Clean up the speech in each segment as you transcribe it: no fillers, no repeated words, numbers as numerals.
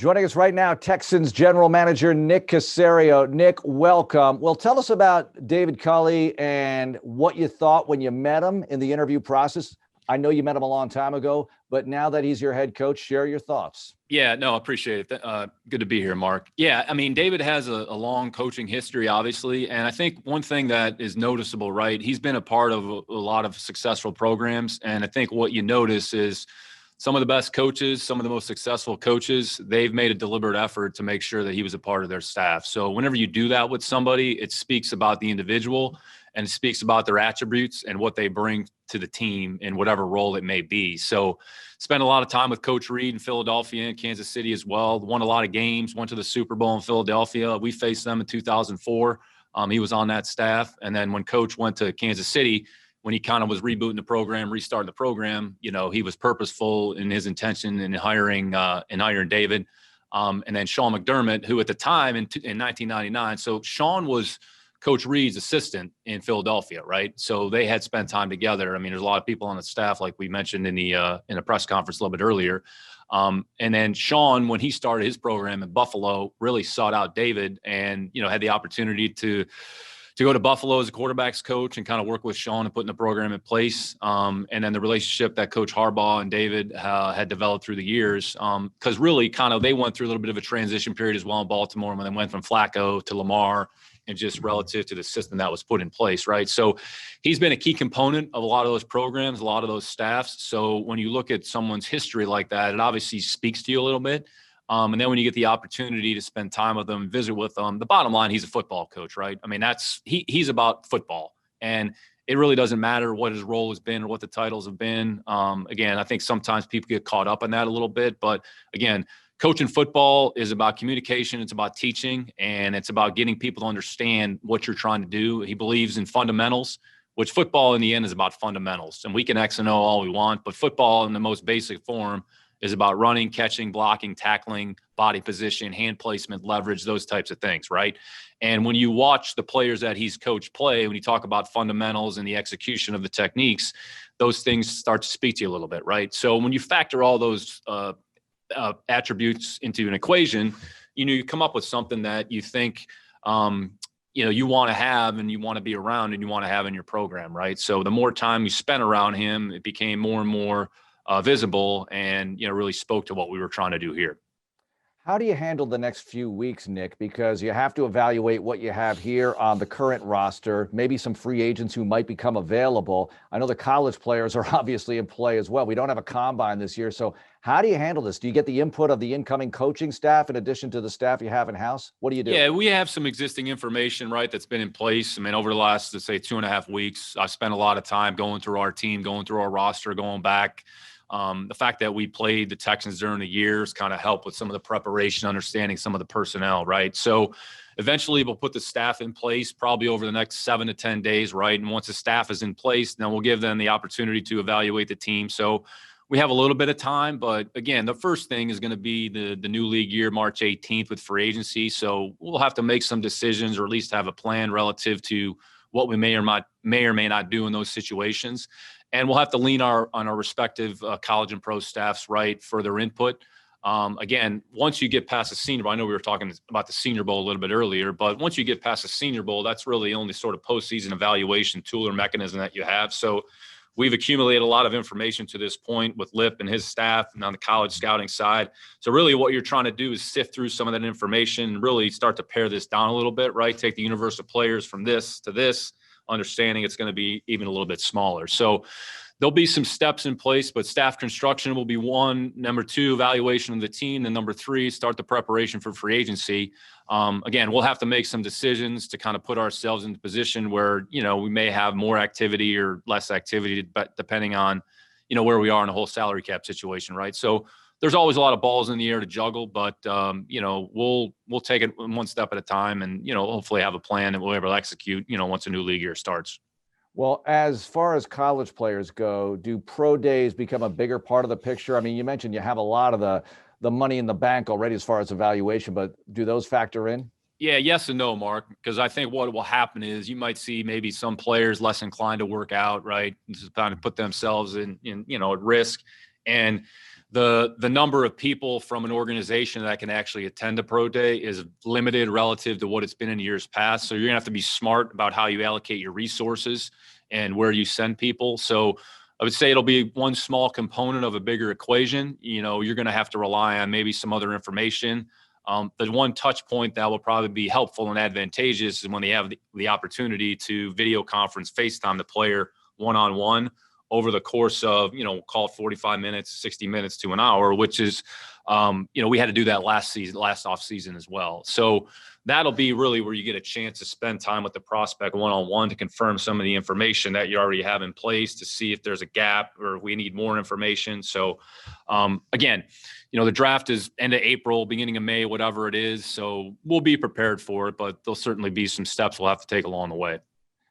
Joining us right now, Texans General Manager Nick Caserio. Nick, welcome. Well, tell us about David Culley and what you thought when you met him in the interview process. I know you met him a long time ago, but now that he's your head coach, share your thoughts. Yeah, no, I appreciate it. Good to be here, Mark. Yeah, I mean, David has a long coaching history, obviously. And I think one thing that is noticeable, right, he's been a part of a lot of successful programs. And I think what you notice is some of the best coaches, some of the most successful coaches, they've made a deliberate effort to make sure that he was a part of their staff. So whenever you do that with somebody, it speaks about the individual and it speaks about their attributes and what they bring to the team in whatever role it may be. So spent a lot of time with Coach Reed in Philadelphia and Kansas City as well. Won a lot of games, went to the Super Bowl in Philadelphia. We faced them in 2004. He was on that staff. And then when Coach went to Kansas City, when he kind of was rebooting the program, restarting the program, you know, he was purposeful in his intention in hiring David. And then Sean McDermott, who at the time in 1999, so Sean was Coach Reed's assistant in Philadelphia, right? So they had spent time together. I mean, there's a lot of people on the staff, like we mentioned in the press conference a little bit earlier. And then Sean, when he started his program in Buffalo, really sought out David and, you know, had the opportunity to go to Buffalo as a quarterback's coach and kind of work with Sean and putting the program in place. And then the relationship that Coach Harbaugh and David had developed through the years. Because really kind of they went through a little bit of a transition period as well in Baltimore when they went from Flacco to Lamar and just relative to the system that was put in place, right? So he's been a key component of a lot of those programs, a lot of those staffs. So when you look at someone's history like that, it obviously speaks to you a little bit. And then when you get the opportunity to spend time with them, visit with them, the bottom line, he's a football coach, right? I mean, he's about football. And it really doesn't matter what his role has been or what the titles have been. Again, I think sometimes people get caught up in that a little bit. But again, coaching football is about communication. It's about teaching. And it's about getting people to understand what you're trying to do. He believes in fundamentals, which football in the end is about fundamentals. And we can X and O all we want, but football in the most basic form is about running, catching, blocking, tackling, body position, hand placement, leverage, those types of things, right? And when you watch the players that he's coached play, when you talk about fundamentals and the execution of the techniques, those things start to speak to you a little bit, right? So when you factor all those attributes into an equation, you know, you come up with something that you think, you know, you want to have and you want to be around and you want to have in your program, right? So the more time you spent around him, it became more and more visible and, you know, really spoke to what we were trying to do here. How do you handle the next few weeks, Nick? Because you have to evaluate what you have here on the current roster, maybe some free agents who might become available. I know the college players are obviously in play as well. We don't have a combine this year. So how do you handle this? Do you get the input of the incoming coaching staff in addition to the staff you have in-house? What do you do? Yeah, we have some existing information, right, that's been in place. I mean, over the last, let's say, 2.5 weeks, I've spent a lot of time going through our team, going through our roster, going back. The fact that we played the Texans during the years kind of helped with some of the preparation, understanding some of the personnel, right? So eventually we'll put the staff in place probably over the next 7 to 10 days, right? And once the staff is in place, then we'll give them the opportunity to evaluate the team. So we have a little bit of time, but again, the first thing is going to be the new league year, March 18th with free agency. So we'll have to make some decisions or at least have a plan relative to what we may or may not do in those situations. And we'll have to lean on our respective college and pro staffs, right, for their input. Again, once you get past the Senior Bowl, I know we were talking about the Senior Bowl a little bit earlier, but once you get past the Senior Bowl, that's really the only sort of postseason evaluation tool or mechanism that you have. So we've accumulated a lot of information to this point with Lip and his staff and on the college scouting side. So really what you're trying to do is sift through some of that information and really start to pare this down a little bit, right? Take the universe of players from this to this, understanding it's going to be even a little bit smaller. So there'll be some steps in place, but staff construction will be one. Number two, evaluation of the team. And number three, start the preparation for free agency. Again, we'll have to make some decisions to kind of put ourselves in the position where, you know, we may have more activity or less activity, but depending on, you know, where we are in the whole salary cap situation, right? So there's always a lot of balls in the air to juggle, but, you know, we'll take it one step at a time and, you know, hopefully have a plan that we'll be able to execute, you know, once a new league year starts. Well, as far as college players go, do pro days become a bigger part of the picture? I mean, you mentioned you have a lot of the money in the bank already as far as evaluation, but do those factor in? Yeah, yes and no, Mark, because I think what will happen is you might see maybe some players less inclined to work out, right? Just kind of put themselves in, you know, at risk. And the number of people from an organization that can actually attend a pro day is limited relative to what it's been in years past. So you're gonna have to be smart about how you allocate your resources and where you send people. So I would say it'll be one small component of a bigger equation. You're going to have to rely on maybe some other information. The one touch point that will probably be helpful and advantageous is when they have the opportunity to video conference FaceTime the player one-on-one over the course of, call it 45 minutes, 60 minutes to an hour, which is, we had to do that last off season as well. So that'll be really where you get a chance to spend time with the prospect one-on-one to confirm some of the information that you already have in place, to see if there's a gap or if we need more information. So again, the draft is end of April, beginning of May, whatever it is. So we'll be prepared for it, but there'll certainly be some steps we'll have to take along the way.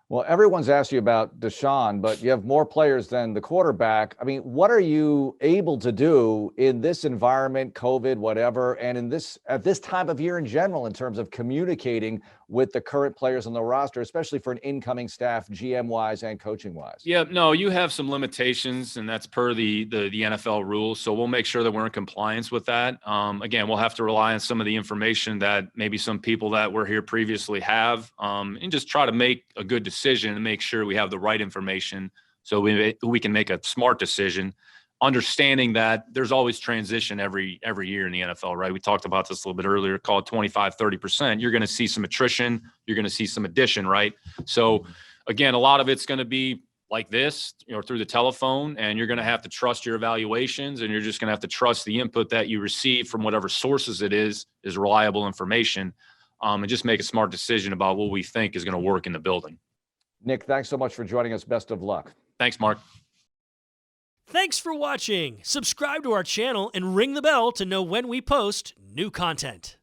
Well, everyone's asked you about Deshaun, but you have more players than the quarterback. I mean, what are you able to do in this environment, COVID, whatever, and at this time of year in general, in terms of communicating with the current players on the roster, especially for an incoming staff, GM-wise and coaching-wise? Yeah, no, you have some limitations, and that's per the NFL rules. So we'll make sure that we're in compliance with that. Again, we'll have to rely on some of the information that maybe some people that were here previously have, and just try to make a good decision and make sure we have the right information so we can make a smart decision, understanding that there's always transition every year in the NFL, right? We talked about this a little bit earlier, call it 25, 30%. You're going to see some attrition. You're going to see some addition, right? So again, a lot of it's going to be like this, through the telephone, and you're going to have to trust your evaluations, and you're just going to have to trust the input that you receive from whatever sources it is reliable information, and just make a smart decision about what we think is going to work in the building. Nick, thanks so much for joining us. Best of luck. Thanks, Mark. Thanks for watching. Subscribe to our channel and ring the bell to know when we post new content.